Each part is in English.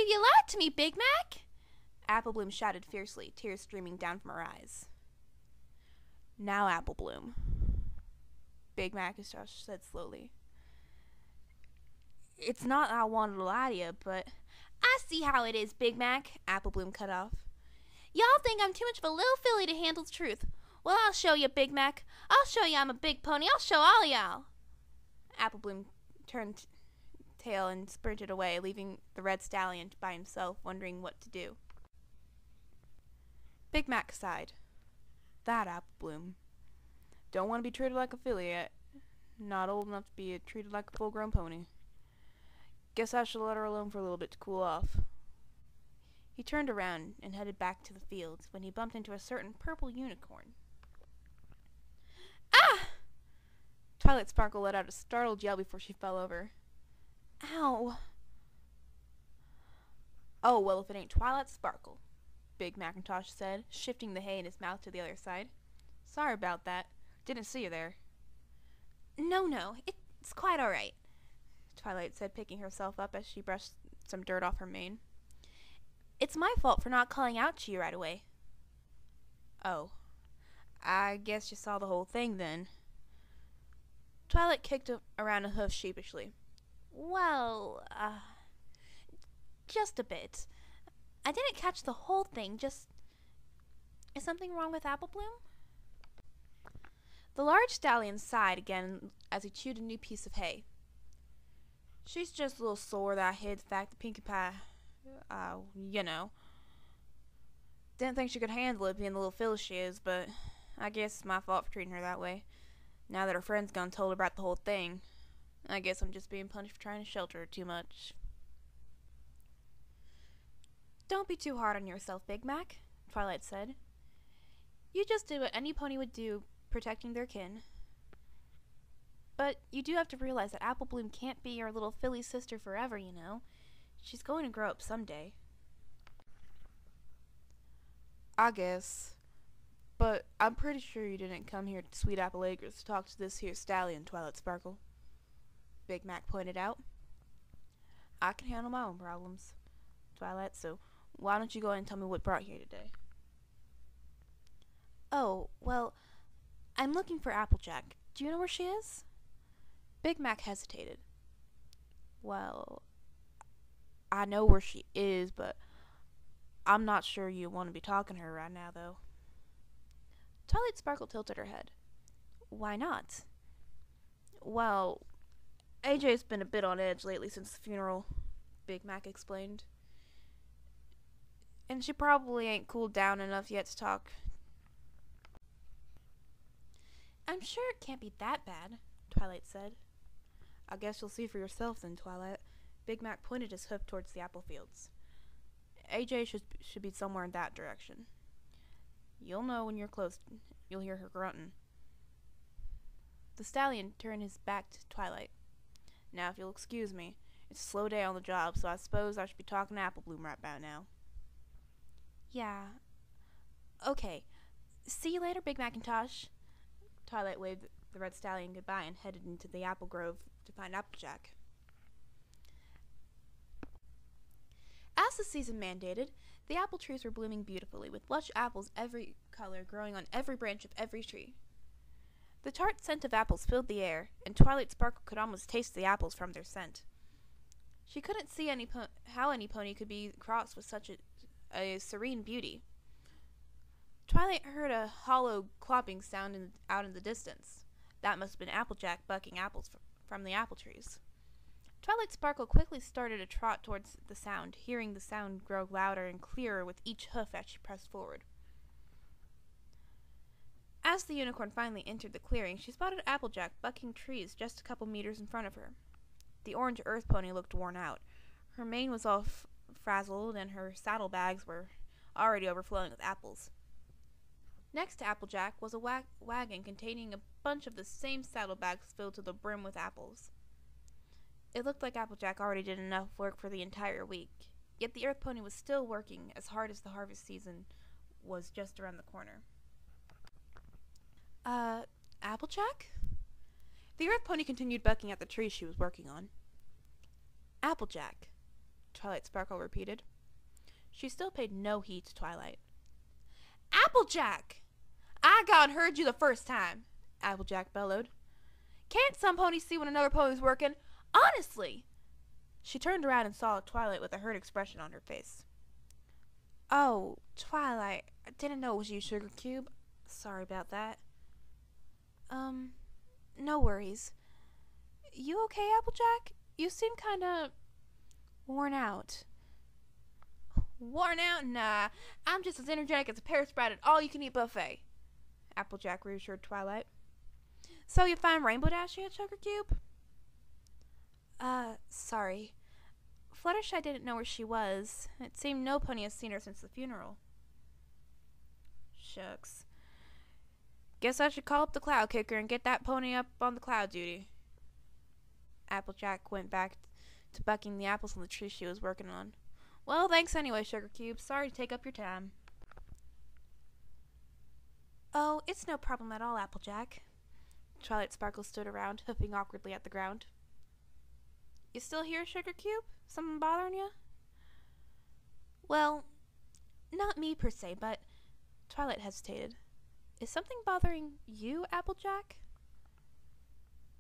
believe you lied to me, Big Mac! Apple Bloom shouted fiercely, tears streaming down from her eyes. Now, Apple Bloom, Big Mac said slowly. It's not that I wanted to lie to you, but... I see how it is, Big Mac, Apple Bloom cut off. Y'all think I'm too much of a little filly to handle the truth. Well, I'll show you, Big Mac. I'll show you I'm a big pony. I'll show all y'all. Apple Bloom turned tail and sprinted away, leaving the red stallion by himself, wondering what to do. Big Mac sighed. That Apple Bloom. Don't want to be treated like a filly yet. Not old enough to be treated like a full-grown pony. Guess I should let her alone for a little bit to cool off. He turned around and headed back to the fields when he bumped into a certain purple unicorn. Ah! Twilight Sparkle let out a startled yell before she fell over. Ow! Oh, well, if it ain't Twilight Sparkle, Big Macintosh said, shifting the hay in his mouth to the other side. Sorry about that. Didn't see you there. No, it's quite all right, Twilight said, picking herself up as she brushed some dirt off her mane. It's my fault for not calling out to you right away. Oh, I guess you saw the whole thing then. Twilight kicked around a hoof sheepishly. Well, just a bit. I didn't catch the whole thing, just... Is something wrong with Apple Bloom? The large stallion sighed again as he chewed a new piece of hay. She's just a little sore that I hid the fact that Pinkie Pie, you know. Didn't think she could handle it being the little filly she is, but I guess it's my fault for treating her that way. Now that her friend's gone and told her about the whole thing, I guess I'm just being punished for trying to shelter her too much. Don't be too hard on yourself, Big Mac, Twilight said. You just did what any pony would do, protecting their kin. But you do have to realize that Apple Bloom can't be your little filly sister forever, you know. She's going to grow up someday. I guess. But I'm pretty sure you didn't come here to Sweet Apple Acres to talk to this here stallion, Twilight Sparkle, Big Mac pointed out. I can handle my own problems, Twilight, so why don't you go ahead and tell me what brought you here today? Oh, well, I'm looking for Applejack. Do you know where she is? Big Mac hesitated. Well, I know where she is, but I'm not sure you want to be talking to her right now, though. Twilight Sparkle tilted her head. Why not? Well, AJ's been a bit on edge lately since the funeral, Big Mac explained. And she probably ain't cooled down enough yet to talk. I'm sure it can't be that bad, Twilight said. I guess you'll see for yourself then, Twilight. Big Mac pointed his hoof towards the apple fields. AJ should be somewhere in that direction. You'll know when you're close. You'll hear her grunting. The stallion turned his back to Twilight. Now, if you'll excuse me, it's a slow day on the job, so I suppose I should be talking to Apple Bloom right about now. Yeah. Okay. See you later, Big Macintosh. Twilight waved the red stallion goodbye and headed into the apple grove to find Applejack. As the season mandated, the apple trees were blooming beautifully, with lush apples every color growing on every branch of every tree. The tart scent of apples filled the air, and Twilight Sparkle could almost taste the apples from their scent. She couldn't see how any pony could be crossed with such a serene beauty. Twilight heard a hollow clopping sound out in the distance. That must have been Applejack bucking apples from the apple trees. Twilight Sparkle quickly started a trot towards the sound, hearing the sound grow louder and clearer with each hoof as she pressed forward. As the unicorn finally entered the clearing, she spotted Applejack bucking trees just a couple meters in front of her. The orange earth pony looked worn out. Her mane was all frazzled, and her saddlebags were already overflowing with apples. Next to Applejack was a wagon containing a bunch of the same saddlebags filled to the brim with apples. It looked like Applejack already did enough work for the entire week, yet the earth pony was still working as hard as the harvest season was just around the corner. Applejack? The earth pony continued bucking at the tree she was working on. Applejack. Twilight Sparkle repeated. She still paid no heed to Twilight. Applejack! I gone heard you the first time, Applejack bellowed. Can't some ponies see when another pony's working? Honestly! She turned around and saw Twilight with a hurt expression on her face. Oh, Twilight, I didn't know it was you, Sugar Cube. Sorry about that. No worries. You okay, Applejack? You seem kinda worn out. Worn out? Nah. I'm just as energetic as a Paris Sprout at all-you-can-eat buffet, Applejack reassured Twilight. So you find Rainbow Dash yet, Sugar Cube? Sorry. Fluttershy didn't know where she was. It seemed no pony has seen her since the funeral. Shucks. Guess I should call up the Cloud Kicker and get that pony up on the cloud duty. Applejack went back to bucking the apples on the tree she was working on. Well, thanks anyway, Sugar Cube. Sorry to take up your time. Oh, it's no problem at all, Applejack. Twilight Sparkle stood around, hoofing awkwardly at the ground. You still here, Sugar Cube? Something bothering you? Well, not me per se, but... Twilight hesitated. Is something bothering you, Applejack?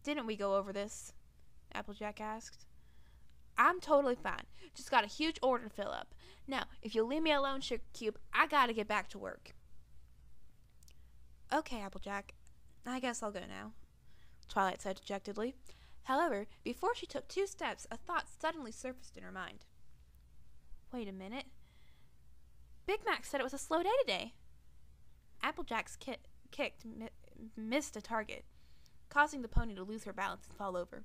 Didn't we go over this? Applejack asked. I'm totally fine. Just got a huge order to fill up. Now, if you'll leave me alone, Sugar Cube, I gotta get back to work. Okay, Applejack. I guess I'll go now, Twilight said dejectedly. However, before she took 2 steps, a thought suddenly surfaced in her mind. Wait a minute. Big Mac said it was a slow day today. Applejack's kick missed a target, causing the pony to lose her balance and fall over.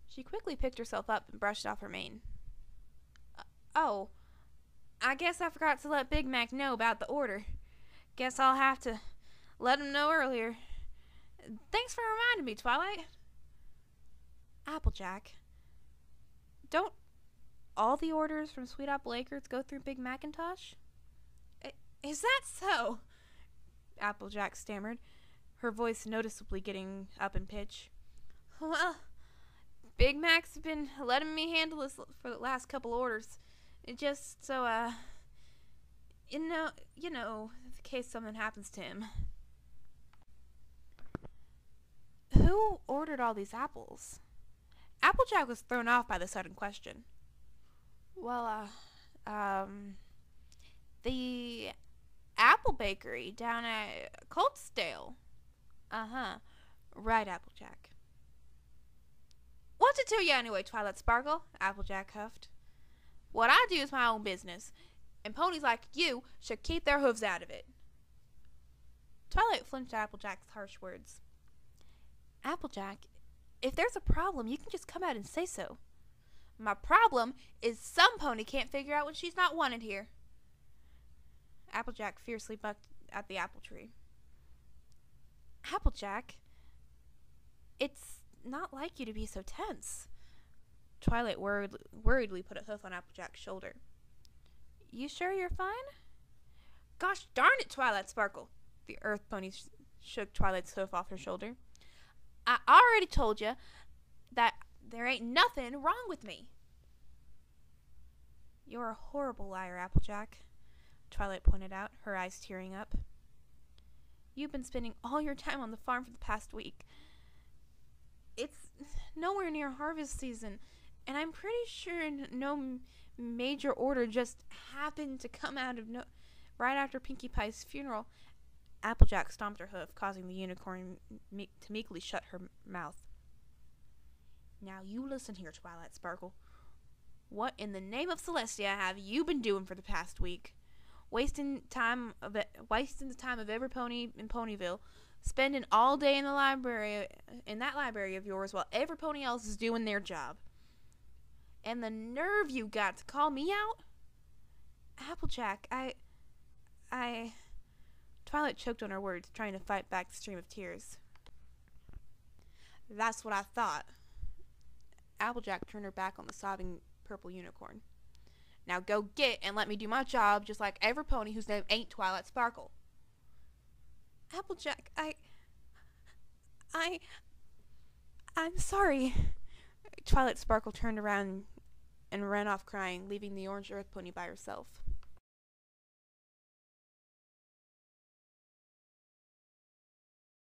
She quickly picked herself up and brushed off her mane. Oh, I guess I forgot to let Big Mac know about the order. Guess I'll have to let him know earlier. Thanks for reminding me, Twilight. Applejack, don't all the orders from Sweet Apple Acres go through Big Macintosh? Is that so? Applejack stammered, her voice noticeably getting up in pitch. Well, Big Mac's been letting me handle this for the last couple orders. It just so, you know, in case something happens to him. Who ordered all these apples? Applejack was thrown off by the sudden question. Well, the apple bakery down at Coltsdale. Uh-huh. Right, Applejack. What's it to you anyway, Twilight Sparkle? Applejack huffed. What I do is my own business, and ponies like you should keep their hooves out of it. Twilight flinched at Applejack's harsh words. Applejack, if there's a problem, you can just come out and say so. My problem is some pony can't figure out when she's not wanted here. Applejack fiercely bucked at the apple tree. Applejack, it's not like you to be so tense. Twilight worriedly put a hoof on Applejack's shoulder. You sure you're fine? Gosh darn it, Twilight Sparkle. The earth pony shook Twilight's hoof off her shoulder. I already told you that there ain't nothing wrong with me. You're a horrible liar, Applejack, Twilight pointed out, her eyes tearing up. You've been spending all your time on the farm for the past week. It's nowhere near harvest season, and I'm pretty sure no major order just happened to come out of right after Pinkie Pie's funeral. Applejack stomped her hoof, causing the unicorn to meekly shut her mouth. Now you listen here, Twilight Sparkle. What in the name of Celestia have you been doing for the past week? Wasting the time of every pony in Ponyville, spending all day in that library of yours while every pony else is doing their job. And the nerve you got to call me out? Applejack, I... Twilight choked on her words, trying to fight back the stream of tears. That's what I thought. Applejack turned her back on the sobbing purple unicorn. Now go get and let me do my job just like every pony whose name ain't Twilight Sparkle. Applejack, I'm sorry. Twilight Sparkle turned around and ran off crying, leaving the orange earth pony by herself.